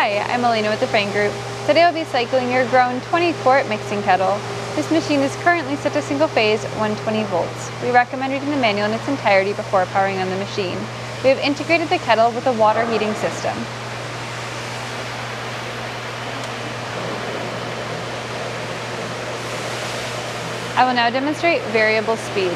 Hi, I'm Elena with the Frain Group. Today I'll be cycling your Groen 20-quart mixing kettle. This machine is currently set to single phase 120 volts. We recommend reading the manual in its entirety before powering on the machine. We have integrated the kettle with a water heating system. I will now demonstrate variable speed.